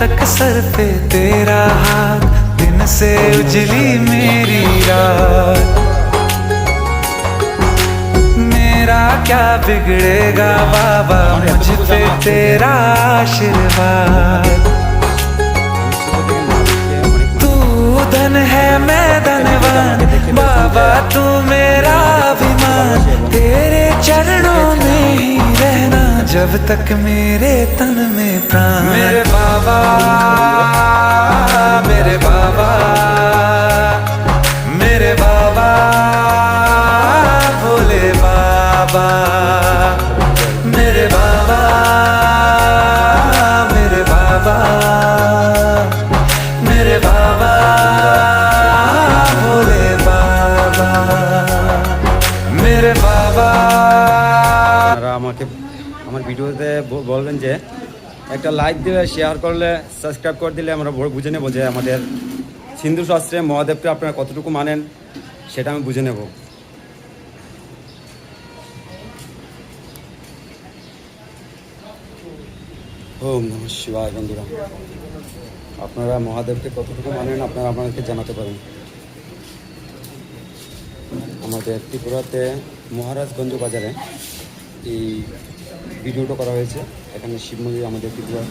तक सर पे तेरा हाथ, दिन से उजली मेरी रात। मेरा क्या बिगड़ेगा बाबा, मुझ पे तेरा आशीर्वाद। तू धन है मैं धनवान, बाबा तू मेरा अभिमान। तेरे चरणों में ही रहना जब तक मेरे तन में प्राण। मेरे बाबा, मेरे बाबा, मेरे बाबा, भोले बाबा, मेरे बाबा, मेरे बाबा, मेरे बाबा, भोले बाबा, मेरे बाबा। আমাকে আমার ভিডিওতে বলবেন যে একটা লাইক দিলে, শেয়ার করলে, সাবস্ক্রাইব করে দিলে আমরা বুঝে নেব যে আমাদের সিন্ধু শাস্ত্রে মহাদেবকে আপনারা কতটুকু মানেন সেটা আমি বুঝে নেব। ওম নমঃ শিবায়। বন্ধুরা, আপনারা মহাদেবকে কতটুকু মানেন আপনারা আপনাদেরকে জানাতে পারেন। আমাদের ত্রিপুরাতে মহারাজগঞ্জ বাজারে এই ভিডিওটা করা হয়েছে। এখানে শিব মন্দির আমাদের ত্রিপুরা।